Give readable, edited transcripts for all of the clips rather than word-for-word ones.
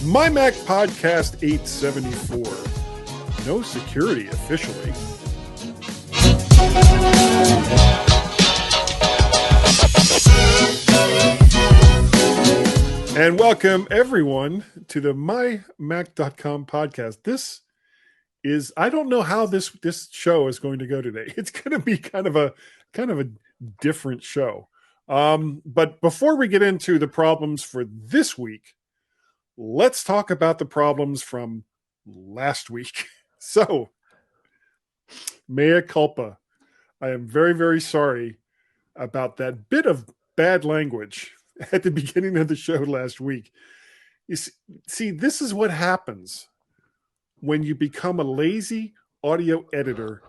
MyMac Podcast 874. No security officially. And welcome everyone to the MyMac.com podcast. This is, I don't know how this show is going to go today. It's going to be kind of a different show. But before we get into the problems for this week, let's talk about the problems from last week. So, mea culpa. I am very, very sorry about that bit of bad language at the beginning of the show last week. You see, this is what happens when you become a lazy audio editor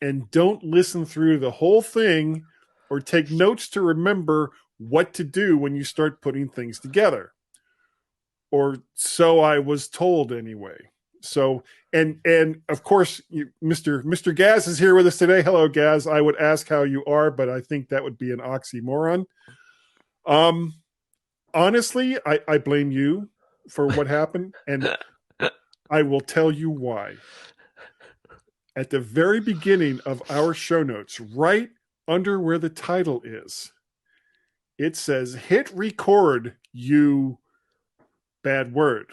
and don't listen through the whole thing or take notes to remember what to do when you start putting things together. Or so I was told anyway. So, and of course, Mr. Gaz is here with us today. Hello, Gaz. I would ask how you are, but I think that would be an oxymoron. Honestly, I blame you for what happened, and I will tell you why. At the very beginning of our show notes, right under where the title is, it says, hit record, you bad word.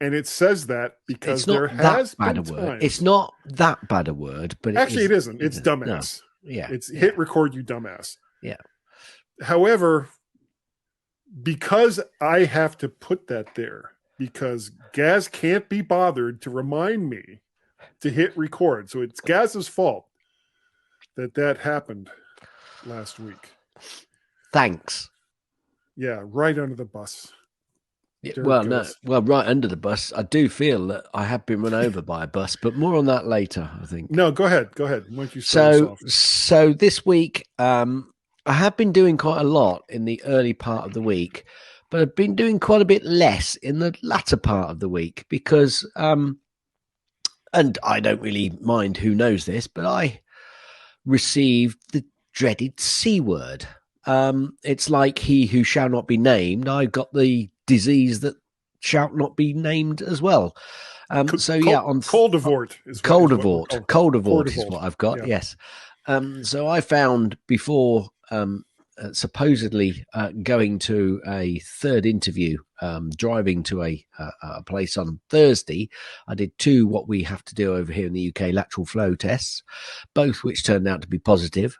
And it says that because there has been times. It's not that bad a word, but actually it isn't. It's dumbass. No. Yeah. It's hit record, you dumbass. Yeah. However, because I have to put that there, because Gaz can't be bothered to remind me to hit record. So it's Gaz's fault that happened last week. Thanks. Yeah, right under the bus. Yeah, right under the bus. I do feel that I have been run over by a bus, but more on that later, I think. No, go ahead. Why don't you start us off? So this week, I have been doing quite a lot in the early part of the week, but I've been doing quite a bit less in the latter part of the week because, and I don't really mind who knows this, but I received the dreaded C word. It's like he who shall not be named. I got the disease that shall not be named as well. Coldivort is what I've got. Yeah. Yes. So I found before supposedly going to a third interview, driving to a place on Thursday, I did 2 what we have to do over here in the UK lateral flow tests, both which turned out to be positive.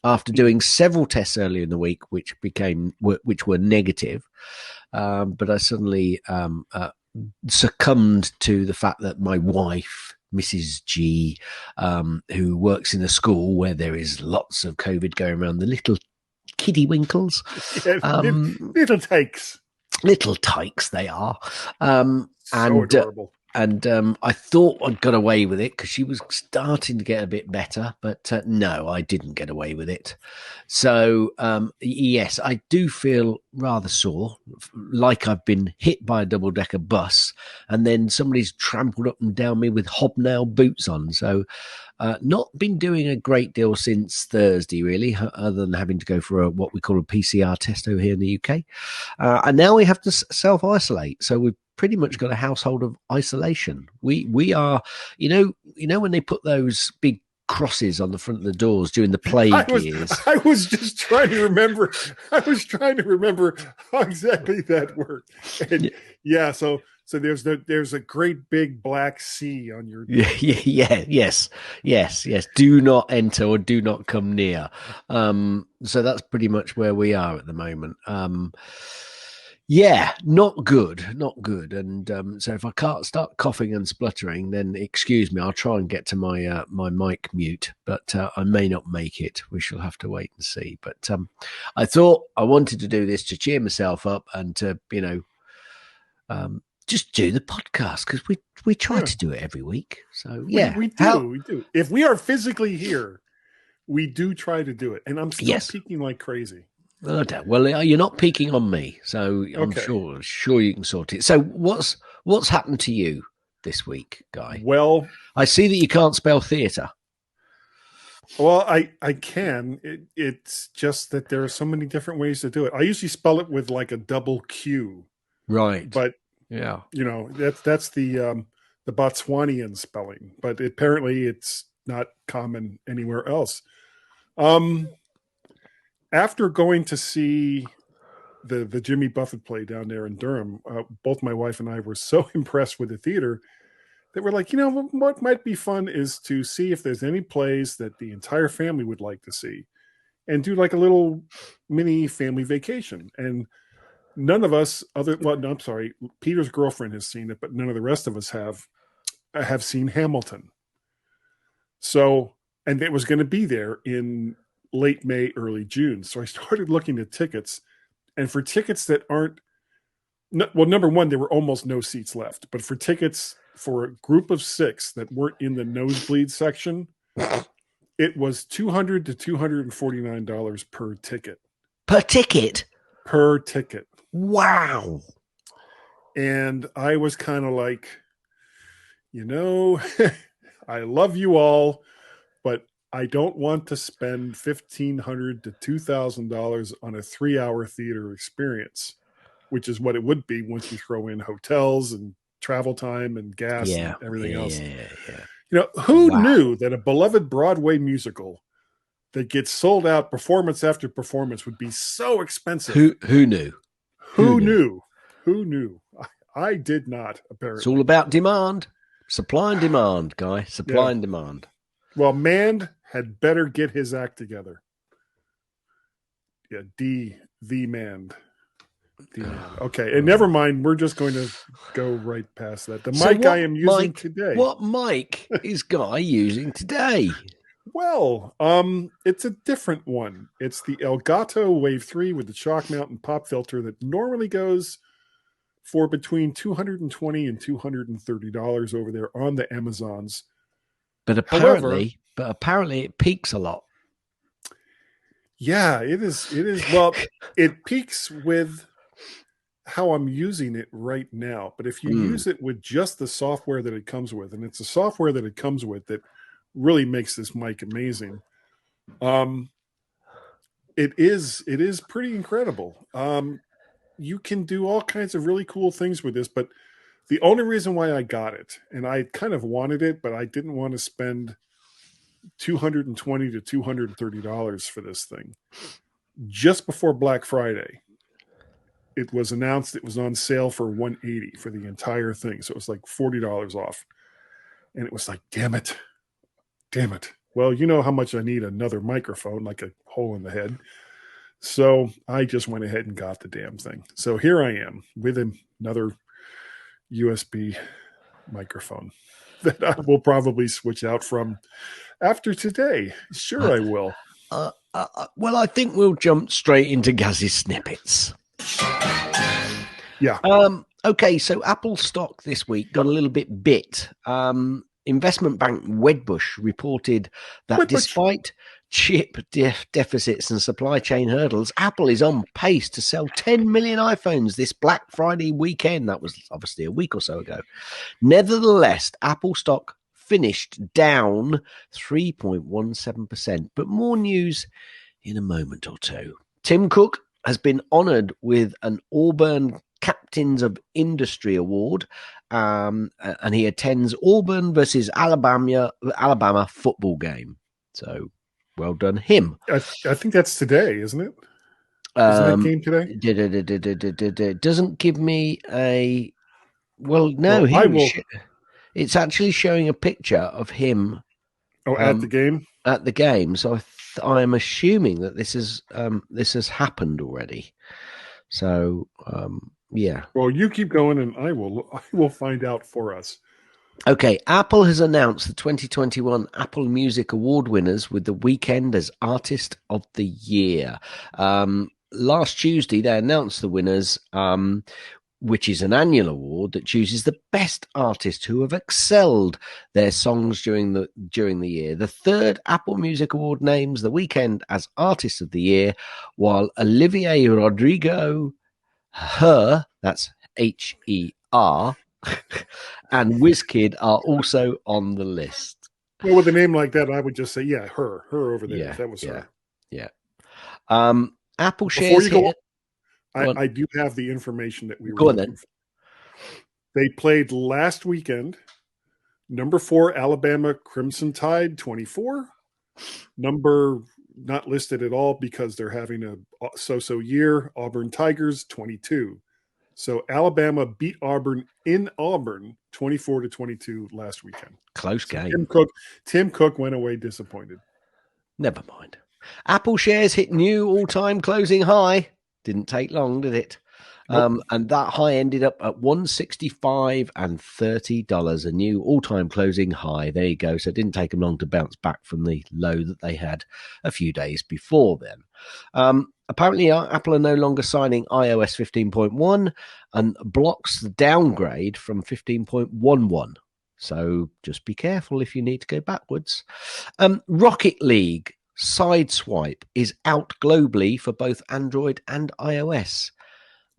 After doing several tests earlier in the week, which were negative, but I suddenly succumbed to the fact that my wife, Mrs. G, who works in a school where there is lots of COVID going around, the little kiddie winkles, little tykes they are, so adorable. And I thought I'd got away with it because she was starting to get a bit better, but no, I didn't get away with it. So, yes, I do feel rather sore, like I've been hit by a double-decker bus, and then somebody's trampled up and down me with hobnail boots on. So, not been doing a great deal since Thursday, really, other than having to go for what we call a PCR test over here in the UK. And now we have to self-isolate. So we've pretty much got a household of isolation. We are, you know when they put those big crosses on the front of the doors during the plague years. I was just trying to remember. I was trying to remember how exactly that worked. And yeah, so there's a great big black C on your door. Yes. Do not enter or do not come near. So that's pretty much where we are at the moment. Yeah, not good. And so if I can't start coughing and spluttering, then excuse me, I'll try and get to my my mic mute, but I may not make it. We shall have to wait and see. But I thought I wanted to do this to cheer myself up and to, just do the podcast because we try to do it every week. So yeah, we do. If we are physically here, we do try to do it, and I'm still peaking like crazy. Okay. Well, you're not peaking on me, so I'm Okay. sure you can sort it. So what's happened to you this week, Guy? Well, I see that you can't spell theatre. I can. It's just that there are so many different ways to do it. I usually spell it with like a double Q, Right. but Yeah. that's the Botswanian spelling, but apparently it's not common anywhere else. Um, After going to see the Jimmy Buffett play down there in Durham, both my wife and I were so impressed with the theater that we're like, what might be fun is to see if there's any plays that the entire family would like to see, and do like a little mini family vacation. And none of us no, I'm sorry, Peter's girlfriend has seen it, but none of the rest of us have seen Hamilton. So, and it was going to be there in late May, early June. So I started looking at tickets, and for tickets that aren't, well, number one, there were almost no seats left. But for tickets for a group of 6 that weren't in the nosebleed section, it was $200 to $249 per ticket. Per ticket? Per ticket. Wow. And I was kind of like, I love you all, but I don't want to spend $1,500 to $2,000 on a 3-hour theater experience, which is what it would be once you throw in hotels and travel time and gas Yeah. and everything else. Yeah. Who Wow. knew that a beloved Broadway musical that gets sold out performance after performance would be so expensive? Who knew? Who knew? Who knew? I did not, apparently. It's all about demand. Supply and demand, Guy. Supply Yeah. and demand. Well, Mand had better get his act together. Yeah, the Mand. Okay, and never mind. We're just going to go right past that. The mic I am using today. What mic is Guy using today? Well, it's a different one. It's the Elgato Wave 3 with the chalk mount and pop filter that normally goes for between $220 and $230 over there on the Amazons. But apparently it peaks a lot. Yeah, it is. Well, it peaks with how I'm using it right now. But if you use it with just the software that it comes with, and it's the software that it comes with that really makes this mic amazing. It is pretty incredible. You can do all kinds of really cool things with this, but the only reason why I got it, and I kind of wanted it, but I didn't want to spend $220 to $230 for this thing. Just before Black Friday, it was announced it was on sale for $180 for the entire thing. So it was like $40 off. And it was like, damn it. Well, you know how much I need another microphone, like a hole in the head. So I just went ahead and got the damn thing. So here I am with another USB microphone that I will probably switch out from after today. Sure, I will. Well, I think we'll jump straight into Gaz's snippets. Yeah. Okay, so Apple stock this week got a little bit bit. Investment bank Wedbush reported that despite chip deficits and supply chain hurdles, Apple is on pace to sell 10 million iPhones this Black Friday weekend. That was obviously a week or so ago. Nevertheless, Apple stock finished down 3.17%. But more news in a moment or two. Tim Cook has been honoured with an Auburn Captains of Industry Award, and he attends Auburn versus Alabama football game. So, well done him. I think that's today, isn't it? Isn't that game today? Doesn't give me a... Well, no, well, it's actually showing a picture of him. At the game? At the game. So I am assuming that this has happened already. So, yeah. Well, you keep going, and I will find out for us. Okay, Apple has announced the 2021 Apple Music Award winners with The Weeknd as Artist of the Year. Last Tuesday, they announced the winners. which is an annual award that chooses the best artists who have excelled their songs during the year. The third Apple Music Award names The Weeknd as Artist of the Year, while Olivia Rodrigo, that's Her, and Wizkid are also on the list. Well, with a name like that, I would just say, yeah, her over there. Yeah, That was yeah, her. yeah. Apple Before shares you go hit. I do have the information that we were Go on looking then. for. They played last weekend. Number 4, Alabama Crimson Tide, 24. Number not listed at all because they're having a so-so year. Auburn Tigers, 22. So Alabama beat Auburn in Auburn, 24-22 last weekend. Close So game. Tim Cook went away disappointed. Never mind. Apple shares hit new all-time closing high. Didn't take long, did it? Nope. And that high ended up at $165.30, a new all-time closing high. There you go. So it didn't take them long to bounce back from the low that they had a few days before then. Apparently, Apple are no longer signing iOS 15.1 and blocks the downgrade from 15.11. So just be careful if you need to go backwards. Rocket League Sideswipe is out globally for both Android and iOS.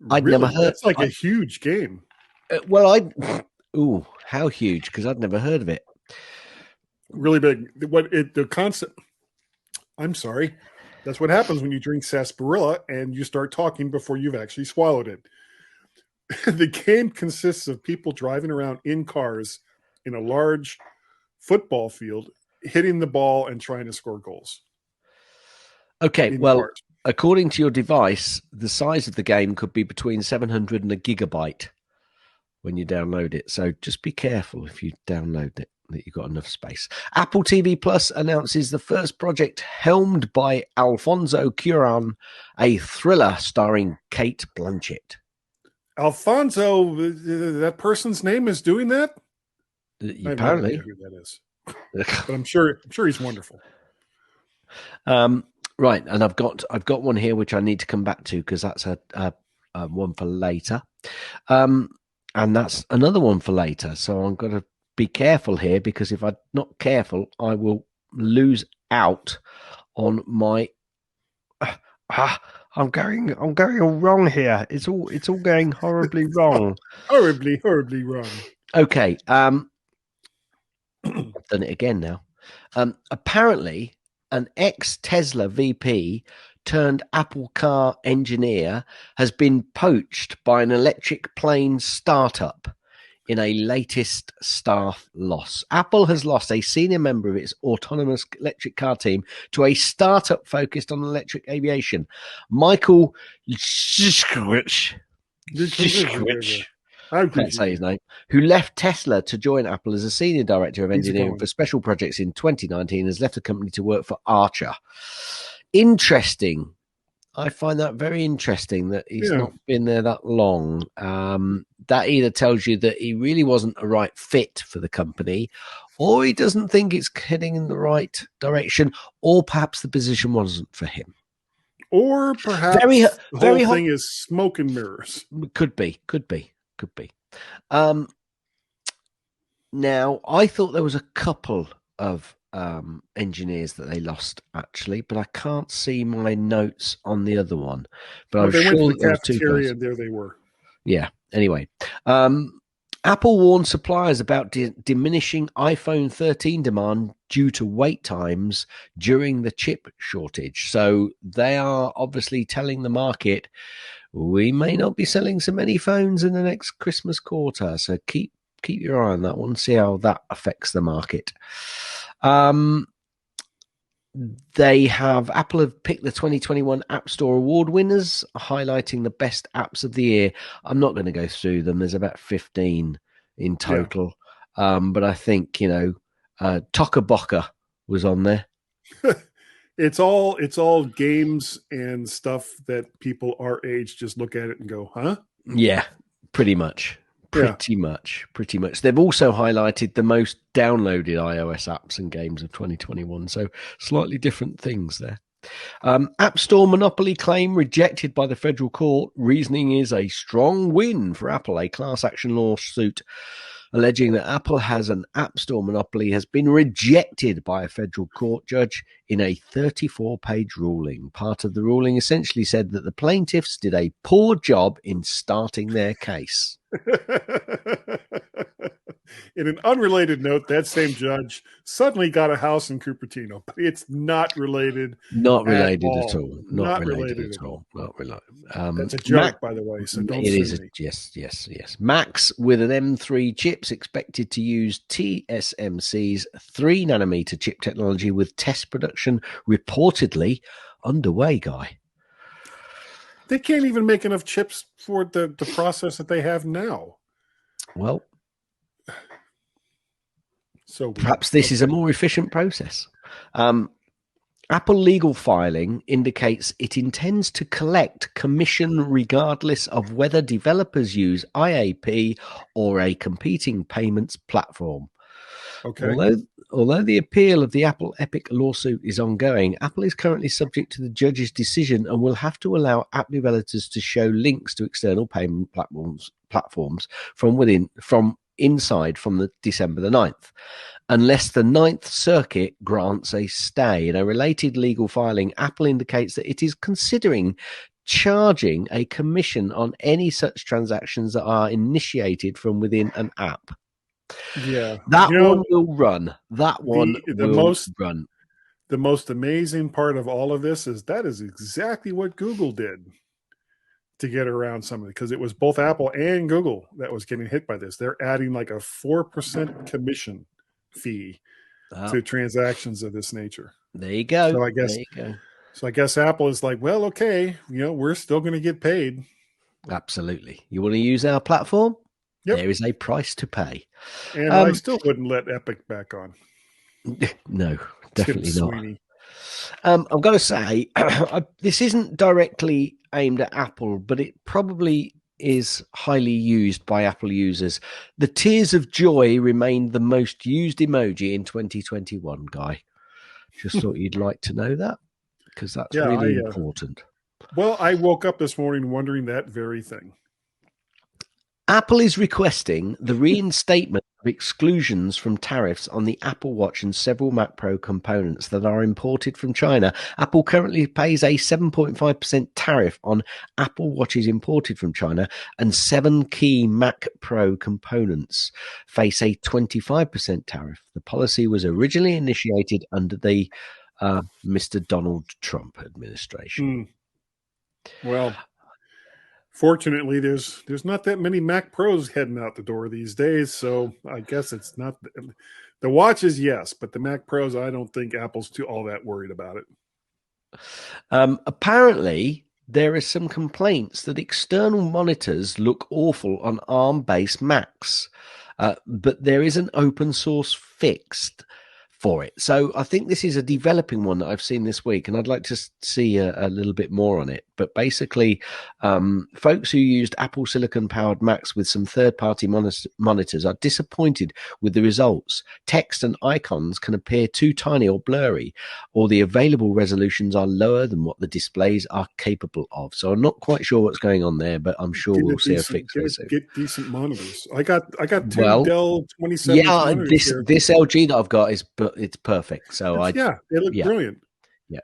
I'd really? never heard. That's like a huge game. How huge? Because I'd never heard of it. Really big. The concept. I'm sorry. That's what happens when you drink sarsaparilla and you start talking before you've actually swallowed it. The game consists of people driving around in cars in a large football field, hitting the ball and trying to score goals. Okay, well, according to your device, the size of the game could be between 700 and a gigabyte when you download it. So just be careful if you download it, that you've got enough space. Apple TV Plus announces the first project helmed by Alfonso Cuarón, a thriller starring Cate Blanchett. Alfonso, that person's name is doing that? Apparently. I have no idea who that is. But I'm sure he's wonderful. Right, and I've got one here which I need to come back to because that's a one for later, and that's another one for later. So I'm going to be careful here because if I'm not careful, I will lose out on my. I'm going all wrong here. It's all going horribly wrong. horribly wrong. Okay, I've done it again now. Apparently, an ex-Tesla VP turned Apple car engineer has been poached by an electric plane startup in a latest staff loss. Apple has lost a senior member of its autonomous electric car team to a startup focused on electric aviation. Michael Zishkowicz. I can't say his name, who left Tesla to join Apple as a senior director of engineering for special projects in 2019, has left the company to work for Archer. Interesting. I find that very interesting that he's not been there that long. That either tells you that he really wasn't a right fit for the company, or he doesn't think it's heading in the right direction, or perhaps the position wasn't for him. Or perhaps the whole thing is smoke and mirrors. Could be. Now, I thought there was a couple of engineers that they lost, actually, but I can't see my notes on the other one. But I'm sure went to the cafeteria and there they were. Yeah. Anyway, Apple warned suppliers about diminishing iPhone 13 demand due to wait times during the chip shortage. So they are obviously telling the market, we may not be selling so many phones in the next Christmas quarter. So keep your eye on that one, see how that affects the market. Apple have picked the 2021 App Store Award winners, highlighting the best apps of the year. I'm not going to go through them. There's about 15 in total. Yeah. But I think, Tokaboka was on there. It's all games and stuff that people our age just look at it and go, huh? Yeah, pretty much. Pretty much. They've also highlighted the most downloaded iOS apps and games of 2021. So slightly different things there. App Store monopoly claim rejected by the federal court. Reasoning is a strong win for Apple. A class action lawsuit alleging that Apple has an App Store monopoly has been rejected by a federal court judge in a 34-page ruling. Part of the ruling essentially said that the plaintiffs did a poor job in starting their case. In an unrelated note, that same judge suddenly got a house in Cupertino, but it's not related. Not related all. at all. Not related at all. Not related. That's a joke, by the way, so don't sue me. Yes. Macs with an M3 chips expected to use TSMC's 3-nanometer chip technology with test production reportedly underway, Guy. They can't even make enough chips for the process that they have now. Well, so perhaps this is a more efficient process. Apple legal filing indicates it intends to collect commission regardless of whether developers use IAP or a competing payments platform. Okay. Although the appeal of the Apple Epic lawsuit is ongoing, Apple is currently subject to the judge's decision and will have to allow app developers to show links to external payment platforms from inside from the December the 9th, unless the Ninth Circuit grants a stay. In a related legal filing, Apple indicates that it is considering charging a commission on any such transactions that are initiated from within an app. Yeah, that one will run. That one will run. The most amazing part of all of this is that is exactly what Google did to get around some of it, because it was both Apple and Google that was getting hit by this. They're adding like a 4% commission fee to transactions of this nature. There you go. So I guess Apple is like, well, okay, we're still going to get paid. Absolutely. You want to use our platform? Yep. There is a price to pay. And I still wouldn't let Epic back on. No, definitely not. I've got to say, this isn't directly aimed at Apple, but it probably is highly used by Apple users. The tears of joy remained the most used emoji in 2021, Guy. Just thought you'd like to know that, because that's really important. Well, I woke up this morning wondering that very thing. Apple is requesting the reinstatement of exclusions from tariffs on the Apple Watch and several Mac Pro components that are imported from China. Apple currently pays a 7.5% tariff on Apple Watches imported from China, and 7 key Mac Pro components face a 25% tariff. The policy was originally initiated under the Mr. Donald Trump administration. Well, fortunately, there's not that many Mac Pros heading out the door these days, so I guess it's not the watches, yes, but the Mac Pros, I don't think Apple's all that worried about it. Apparently, there are some complaints that external monitors look awful on ARM-based Macs, but there is an open source fix for it. So I think this is a developing one that I've seen this week, and I'd like to see a little bit more on it. But basically, folks who used Apple Silicon-powered Macs with some third-party monitors are disappointed with the results. Text and icons can appear too tiny or blurry, or the available resolutions are lower than what the displays are capable of. So I'm not quite sure what's going on there, but I'm sure we'll see a fix very soon. Get decent monitors. I got two Dell 27. Yeah, this LG that I've got it's perfect. So they look brilliant. Yeah,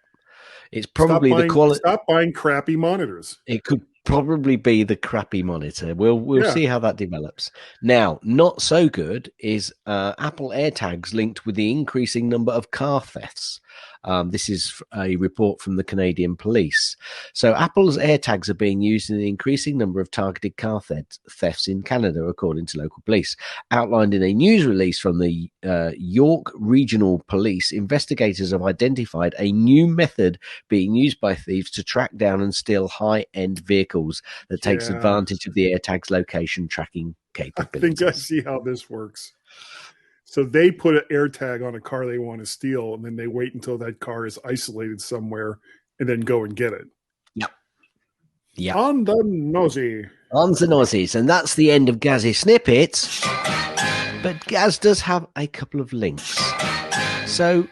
it's probably the quality. Stop buying crappy monitors. It could probably be the crappy monitor. We'll see how that develops. Now, not so good is Apple AirTags linked with the increasing number of car thefts. This is a report from the Canadian police. So Apple's AirTags are being used in an increasing number of targeted car thefts in Canada, according to local police. Outlined in a news release from the York Regional Police, investigators have identified a new method being used by thieves to track down and steal high-end vehicles that takes advantage of the AirTag's location tracking capabilities. I think I see how this works. So they put an AirTag on a car they want to steal, and then they wait until that car is isolated somewhere and then go and get it. Yep. On the nosy. On the nosies. And that's the end of Gaz's snippets. But Gaz does have a couple of links. So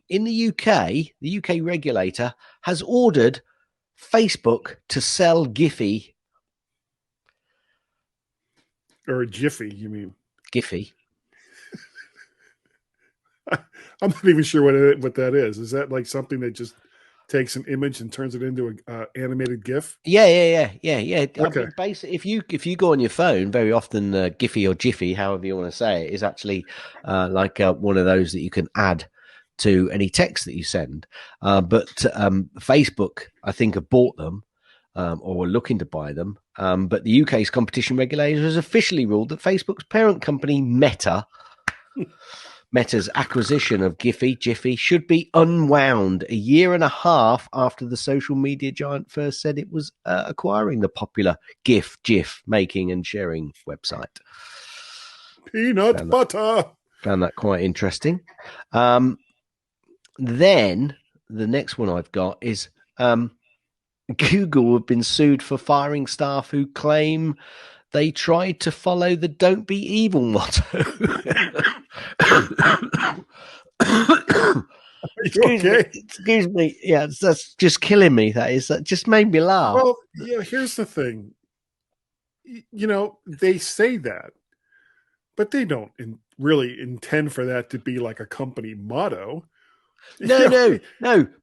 in the UK regulator has ordered Facebook to sell Giphy. Or a Jiffy, you mean? Giphy. I'm not even sure what that is. Is that like something that just takes an image and turns it into a animated GIF? Yeah. I Okay. mean, basically, if you go on your phone, very often Giphy or Jiffy, however you want to say it, is actually like one of those that you can add to any text that you send. But Facebook, I think, have bought them or were looking to buy them. But the UK's competition regulator has officially ruled that Facebook's parent company, Meta's acquisition of Jiffy should be unwound a year and a half after the social media giant first said it was acquiring the popular GIF making and sharing website. Peanut butter. Found that quite interesting. Then the next one I've got is Google have been sued for firing staff who claim they tried to follow the "Don't be evil" motto. Excuse me. Yeah, that's just killing me. That just made me laugh. Well, here's the thing. They say that, but they don't really intend for that to be like a company motto. No.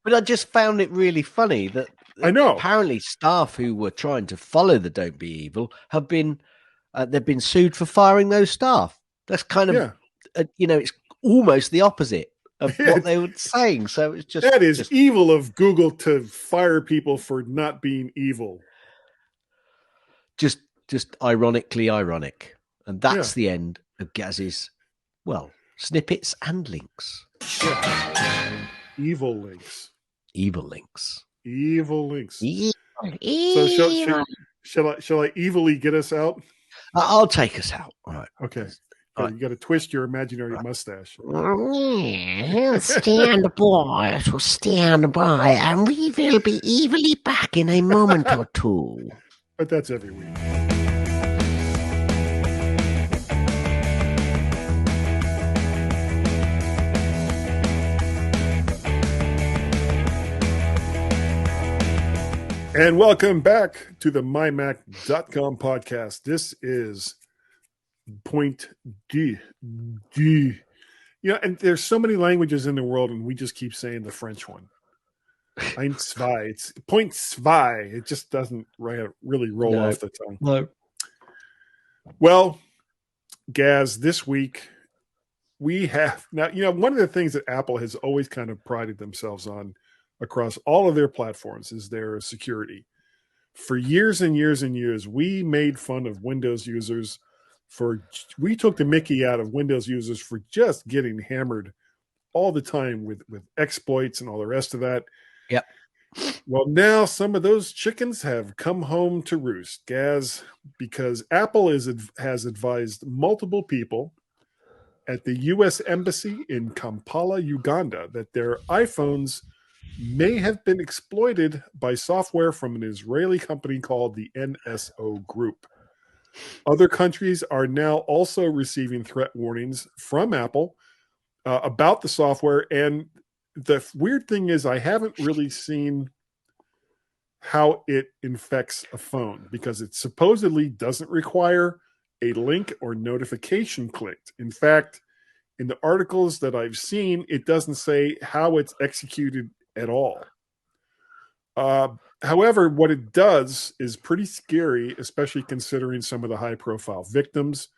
But I just found it really funny that I know apparently staff who were trying to follow the "Don't be evil" have been they've been sued for firing those staff. That's kind of it's almost the opposite of what they were saying. So it's just that is evil of Google to fire people for not being evil. Just ironically ironic. And that's the end of Gaz's, snippets and links. Yeah. Evil links. Evil links. Evil links. Evil. So shall I evilly get us out? I'll take us out. All right. Okay. You got to twist your imaginary mustache. Stand by. So stand by, and we will be evilly back in a moment or two. But that's every week. And welcome back to the MyMac.com podcast. This is point D. And there's so many languages in the world, and we just keep saying the French one. Ein, zwei. It's point zwei. It just doesn't really roll off the tongue. No. Well, Gaz, this week we have now, one of the things that Apple has always kind of prided themselves on across all of their platforms is their security. For years and years and years, we made fun of Windows users we took the mickey out of Windows users for just getting hammered all the time with exploits and all the rest of that. Yep. Well, now some of those chickens have come home to roost, Gaz, because Apple has advised multiple people at the U.S. Embassy in Kampala, Uganda, that their iPhones may have been exploited by software from an Israeli company called the NSO Group. Other countries are now also receiving threat warnings from Apple about the software. And the weird thing is, I haven't really seen how it infects a phone because it supposedly doesn't require a link or notification clicked. In fact, in the articles that I've seen, it doesn't say how it's executed at all. However, what it does is pretty scary, especially considering some of the high-profile victims.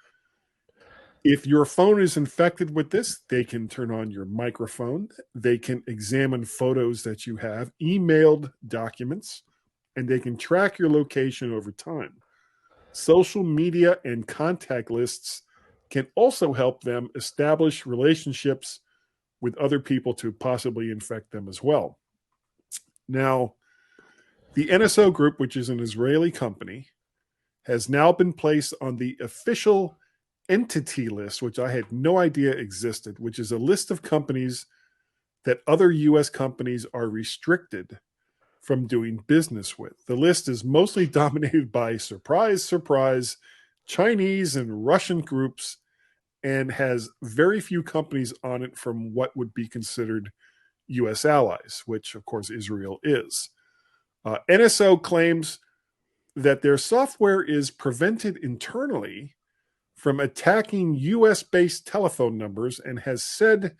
If your phone is infected with this, they can turn on your microphone. They can examine photos that you have, emailed documents, and they can track your location over time. Social media and contact lists can also help them establish relationships with other people to possibly infect them as well. Now, the NSO Group, which is an Israeli company, has now been placed on the official entity list, which I had no idea existed, which is a list of companies that other U.S. companies are restricted from doing business with. The list is mostly dominated by, surprise, Chinese and Russian groups and has very few companies on it from what would be considered U.S. allies, which of course Israel is. NSO claims that their software is prevented internally from attacking US-based telephone numbers and has said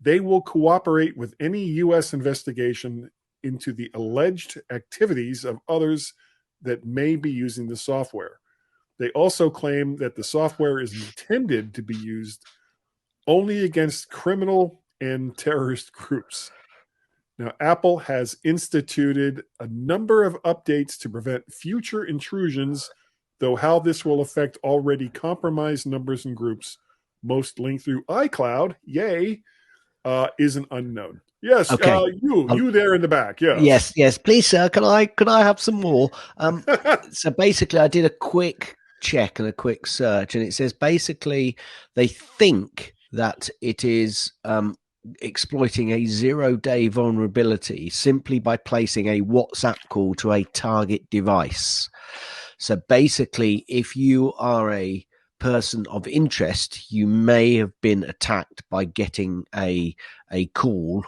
they will cooperate with any US investigation into the alleged activities of others that may be using the software. They also claim that the software is intended to be used only against criminal and terrorist groups. Now, Apple has instituted a number of updates to prevent future intrusions, though how this will affect already compromised numbers and groups, most linked through iCloud, yay, is an unknown. Yes, Okay. you there in the back, yes. Yes, please, sir. Can I have some more? So basically, I did a quick check and a quick search, and it says basically they think that it is exploiting a 0-day vulnerability simply by placing a WhatsApp call to a target device. So basically, if you are a person of interest, you may have been attacked by getting a call,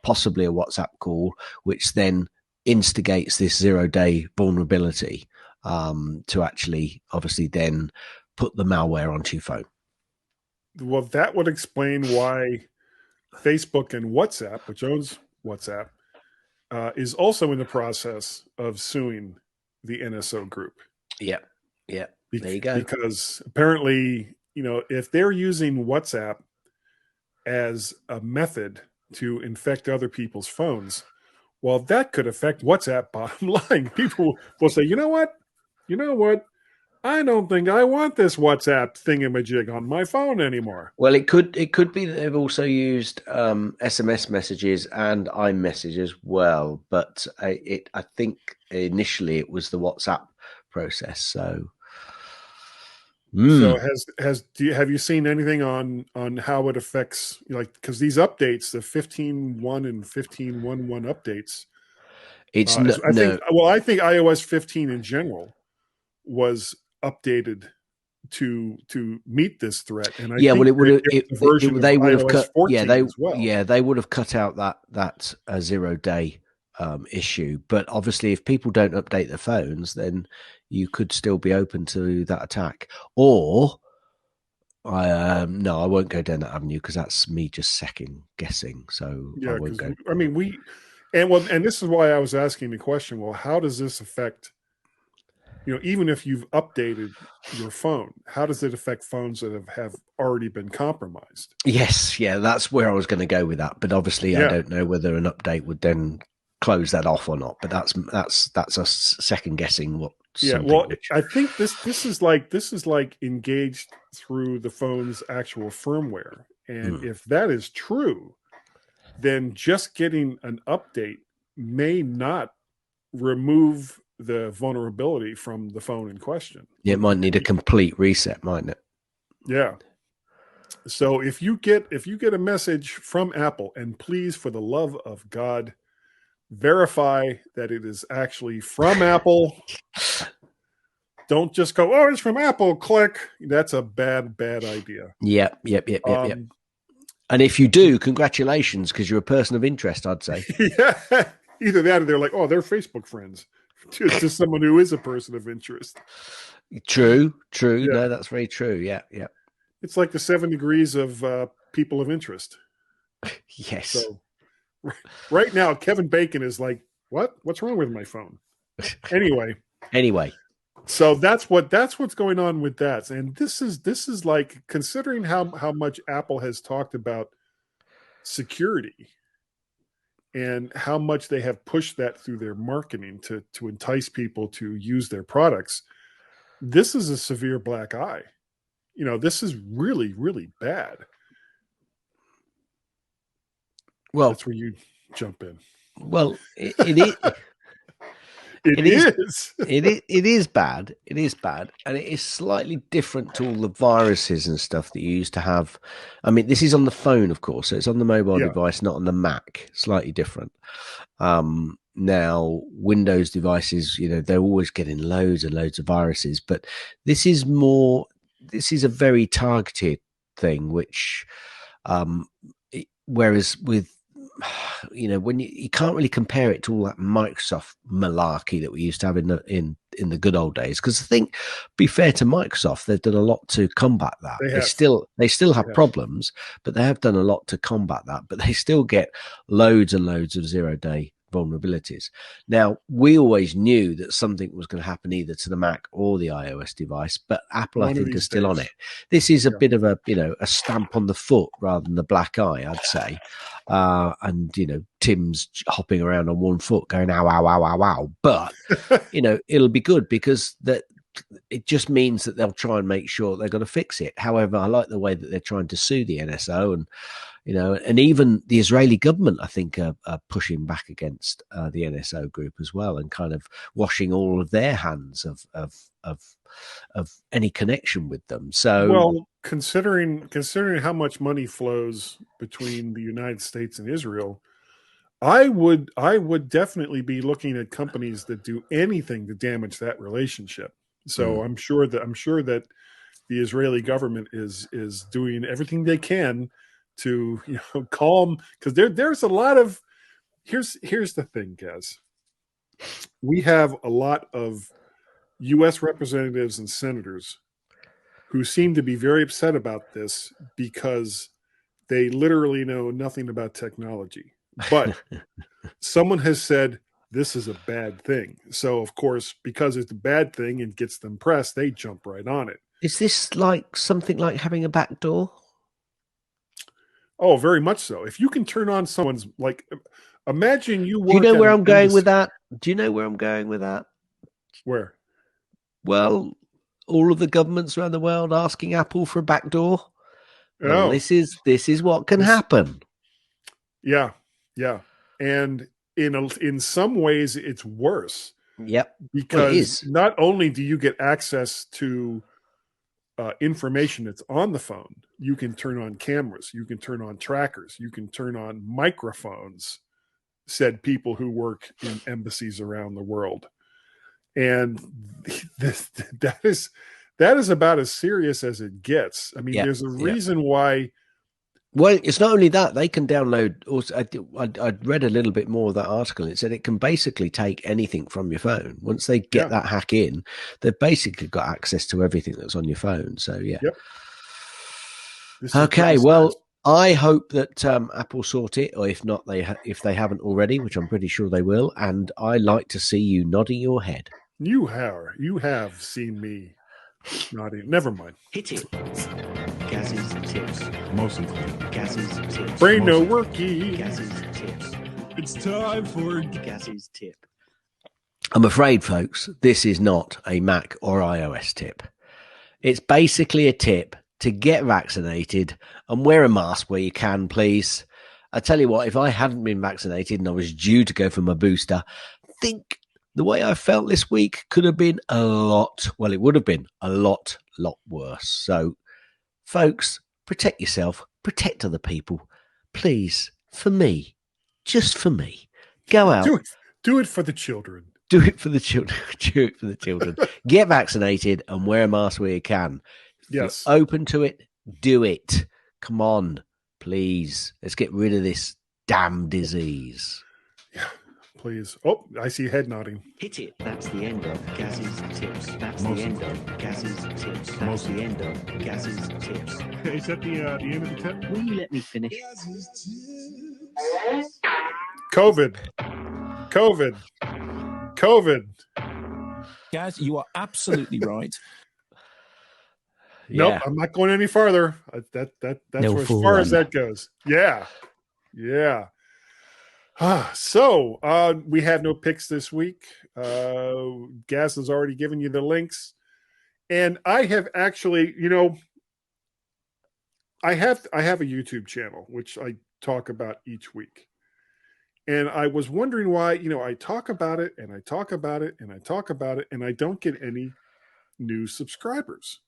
possibly a WhatsApp call, which then instigates this 0-day vulnerability to actually obviously then put the malware onto your phone. Well, that would explain why Facebook and WhatsApp, which owns WhatsApp, is also in the process of suing the NSO group. Yeah. There you go. Because apparently, if they're using WhatsApp as a method to infect other people's phones, well, that could affect WhatsApp bottom line. People will say, you know what? I don't think I want this WhatsApp thingamajig on my phone anymore. Well, it could be that they've also used SMS messages and iMessage as well, but I think initially it was the WhatsApp process. So, so have you seen anything on how it affects, because these updates, the 15.1 and 15.11 updates, it's I think iOS 15 in general was updated to meet this threat, and they would have cut. Well. They would have cut out that 0-day issue. But obviously, if people don't update their phones, then you could still be open to that attack. Or no, I won't go down that avenue because that's me just second guessing. So yeah, I won't go. I mean, and this is why I was asking the question. Well, how does this affect? Even if you've updated your phone, how does it affect phones that have already been compromised? Yes, yeah, that's where I was going to go with that. But obviously, I don't know whether an update would then close that off or not. But that's us second guessing what. Yeah, well, I think this is like engaged through the phone's actual firmware, and if that is true, then just getting an update may not remove the vulnerability from the phone in question. Yeah, it might need a complete reset, mightn't it? Yeah. So if you get a message from Apple, and please, for the love of God, verify that it is actually from Apple. Don't just go, oh, it's from Apple, click. That's a bad idea. Yep. And if you do, congratulations, because you're a person of interest, I'd say. Yeah. Either that or they're like, oh, they're Facebook friends. To someone who is a person of interest. True. Yeah. No, that's very true. Yeah. It's like the 7 degrees of people of interest. Yes. So right now, Kevin Bacon is like, what? What's wrong with my phone? Anyway. So that's what's going on with that. And this is like, considering how much Apple has talked about security and how much they have pushed that through their marketing to entice people to use their products. This is a severe black eye. This is really, really bad. Well, that's where you jump in. Well, it is. It is bad. It is bad. And it is slightly different to all the viruses and stuff that you used to have. I mean, this is on the phone, of course. So it's on the mobile device, not on the Mac. Slightly different. Now, Windows devices, they're always getting loads and loads of viruses. But this is a very targeted thing, which, whereas with when you can't really compare it to all that Microsoft malarkey that we used to have in the good old days. Because I think, be fair to Microsoft, they've done a lot to combat that. They They have. still have Yeah. problems, but they have done a lot to combat that. But they still get loads and loads of 0-day vulnerabilities. Now, we always knew that something was going to happen either to the Mac or the iOS device, but Apple, I One of think, is these still on days. it. This is a Yeah. bit of a stamp on the foot rather than the black eye, I'd say. And Tim's hopping around on one foot going ow ow ow ow ow. But it'll be good because that it just means that they'll try and make sure they're going to fix it. However, I like the way that they're trying to sue the NSO and even the Israeli government, I think, are pushing back against the NSO group as well, and kind of washing all of their hands of any connection with them. So, Well, considering how much money flows between the United States and Israel, I would definitely be looking at companies that do anything to damage that relationship. So I'm sure that the Israeli government is doing everything they can to calm, because there's a lot of here's the thing, guys. We have a lot of U.S. representatives and senators who seem to be very upset about this because they literally know nothing about technology. But someone has said this is a bad thing. So, of course, because it's a bad thing and gets them pressed, they jump right on it. is this like something like having a back door? Oh, very much so. If you can turn on someone's, like, imagine you Do you work know at where an I'm going with embassy. that? Do you know where I'm going with that? Where? Well, all of the governments around the world asking Apple for a back door. Well, Oh, this is what can this, happen. yeah, yeah. And in some ways, it's worse Yep. Well, it because is. not only do you get access to information that's on the phone, you can turn on cameras, you can turn on trackers, you can turn on microphones, said people who work in embassies around the world. And this, that is about as serious as it gets. I mean, Yeah. there's a Yeah. reason why. Well, it's not only that they can download. Also, I'd read a little bit more of that article. It said it can basically take anything from your phone. Once they get Yeah. that hack in, they've basically got access to everything that's on your phone. So yeah. Yep. This is pretty Okay. serious. Well, I hope that Apple sort it, or if not, if they haven't already, which I'm pretty sure they will. And I like to see you nodding your head. You have seen me nodding. Never mind. Hit it. Gaz's tips. Mostly. Gaz's tips. Brain no Mostly. worky. Gaz's tips. It's time for Gaz's tip. I'm afraid, folks, this is not a Mac or iOS tip. It's basically a tip to get vaccinated and wear a mask where you can, please. I tell you what, if I hadn't been vaccinated and I was due to go for my booster, I think the way I felt this week could have been a lot, well, it would have been a lot worse. So, folks, protect yourself, protect other people. Please, for me, just for me, go out. Do it for the children. Do it for the children. Do it for the children. Get vaccinated and wear a mask where you can. If Yes. you're open to it, do it. Come on, please. Let's get rid of this damn disease. Yeah, please. Oh, I see head nodding. Hit it. That's the end of Gaz's tips. That's Mostly. the end of Gaz's tips. That's Mostly. the end of Gaz's tips. Is that the end of the tip? Will you let me finish? COVID. Gaz, you are absolutely right. Yeah. Nope, I'm not going any farther. That's No, as for far as one. that goes. Yeah. So we have no picks this week. Gaz has already given you the links, and I have actually, I have a YouTube channel which I talk about each week, and I was wondering why. I talk about it and I talk about it and I talk about it, and I don't get any new subscribers.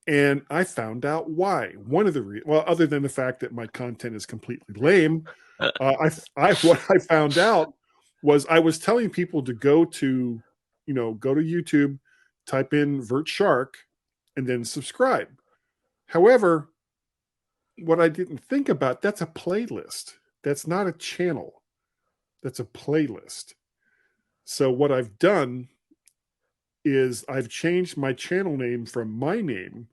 And I found out why. One of the other than the fact that my content is completely lame, what I found out was I was telling people to go to YouTube, type in Vert Shark, and then subscribe. However, what I didn't think about, that's a playlist. That's not a channel. That's a playlist. So what I've done is I've changed my channel name from my name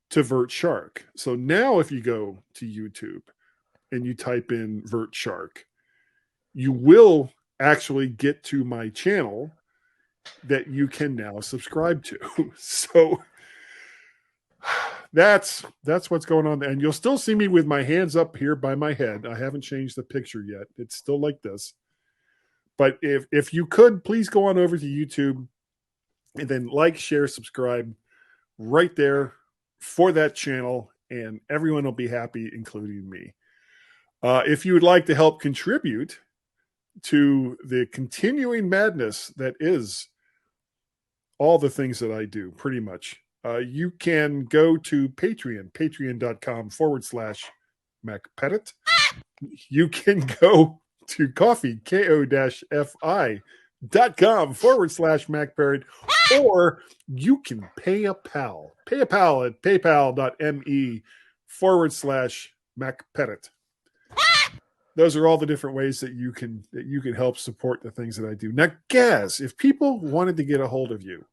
to Vert Shark. So now if you go to YouTube and you type in Vert Shark, you will actually get to my channel that you can now subscribe to. So that's what's going on. And you'll still see me with my hands up here by my head. I haven't changed the picture yet. It's still like this. But if you could, please go on over to YouTube and then like, share, subscribe right there for that channel, and everyone will be happy, including me. If you would like to help contribute to the continuing madness that is all the things that I do, pretty much, you can go to patreon.com/MacPettit. You can go to coffee, ko-fi.com/MacParrot, or you can pay a pal. Pay a pal at paypal.me/MacPettit. Those are all the different ways that you can help support the things that I do. Now, Gaz, if people wanted to get a hold of you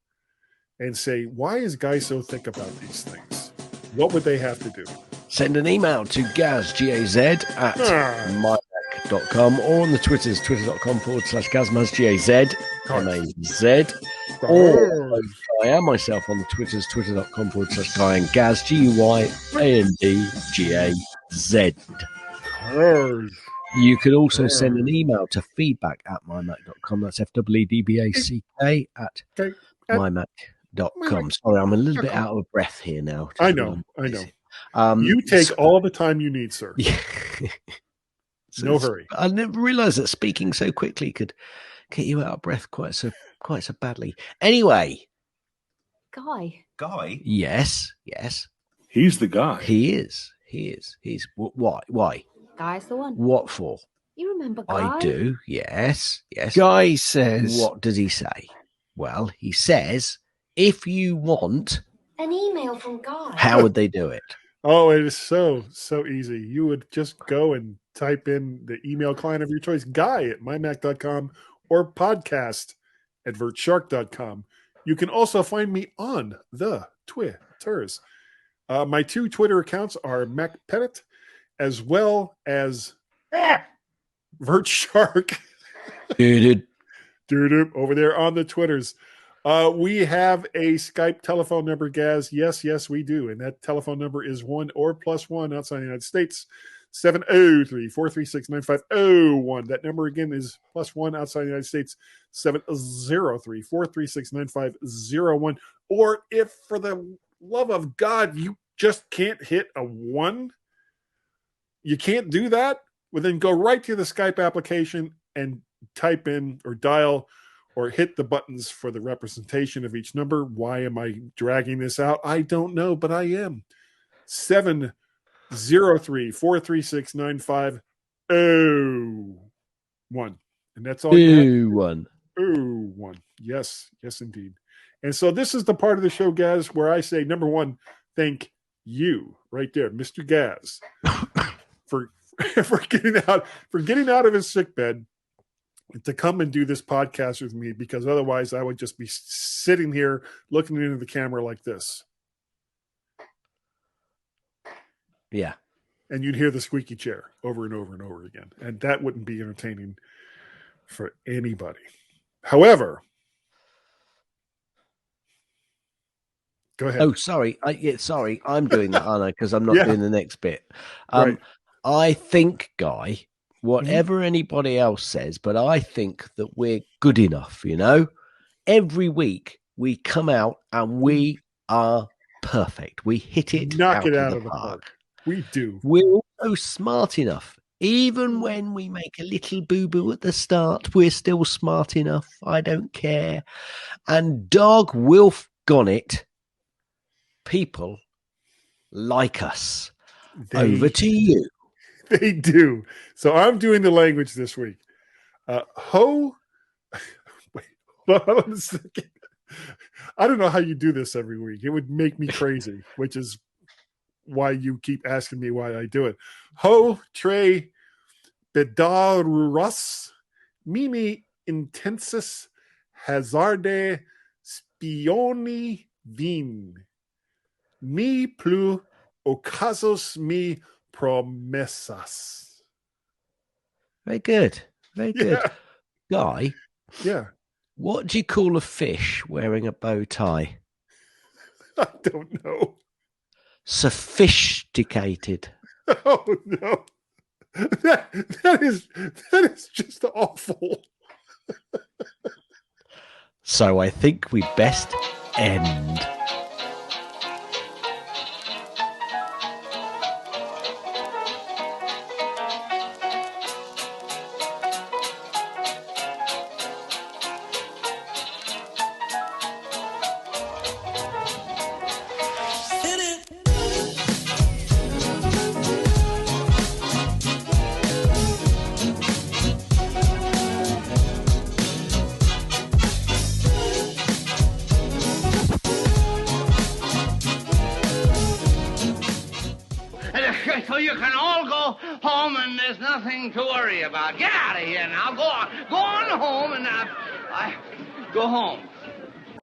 and say, why is Guy so thick about these things, what would they have to do? Send an email to Gaz, G-A-Z, at mymac.com, or on the Twitters, twitter.com/Gazmaz, G-A-Z, M-A-Z, or I am myself on the Twitters, twitter.com/Guy and Gaz, G-U-Y-A-N-D-G-A-Z. You could also send an email to feedback@mymac.com. That's FWEDBACK at mymac.com. Sorry, I'm a little bit out of breath here now. I know. You take all the time you need, sir. So no hurry. I never realized that speaking so quickly could get you out of breath quite so badly. Anyway. Guy? Yes. He's the guy. He is. He's why? Guy's the one. What for? You remember Guy? I do. Yes. Guy says. What does he say? Well, he says, if you want an email from Guy. How would they do it? Oh, it is so easy. You would just go and type in the email client of your choice, guy@mymac.com, or podcast@vertshark.com. You can also find me on the Twitters. My two Twitter accounts are MacPettit as well as VertShark. Over there on the Twitters. We have a Skype telephone number, Gaz. Yes, we do. And that telephone number is 1 or +1 outside the United States, 703-436-9501. That number again is +1 outside the United States, 703-436-9501. Or if for the love of God, you just can't hit a 1, you can't do that, well, then go right to the Skype application and type in or dial or hit the buttons for the representation of each number. Why am I dragging this out? I don't know, but I am. 703-436-9501. And that's all you have. 1. Yes, indeed. And so this is the part of the show, Gaz, where I say, number 1, thank you right there, Mr. Gaz, for getting out of his sickbed to come and do this podcast with me, because otherwise I would just be sitting here looking into the camera like this. Yeah. And you'd hear the squeaky chair over and over and over again. And that wouldn't be entertaining for anybody. However, go ahead. Oh, sorry. Sorry. I'm doing that, aren't I? Because I'm not doing the next bit. Right. I think, Guy, whatever anybody else says, but I think that we're good enough, Every week we come out and we are perfect. We hit it Knock it out of the park. We do. We're also smart enough. Even when we make a little boo-boo at the start, we're still smart enough. I don't care. And dog Wilf Gonnet, people like us. Over to you. They do. So I'm doing the language this week. Wait, hold on a second. I don't know how you do this every week. It would make me crazy, which is why you keep asking me why I do it. Ho, Trey, bedarus mimi intensis hazarde spioni vin. Mi plus ocasos mi promessas. Very good. Very good. Yeah. Guy, Yeah. what do you call a fish wearing a bow tie? I don't know. Sophisticated. Oh no. That is just awful. So I think we best end. So you can all go home and there's nothing to worry about. Get out of here now. Go on. Go on home and go home.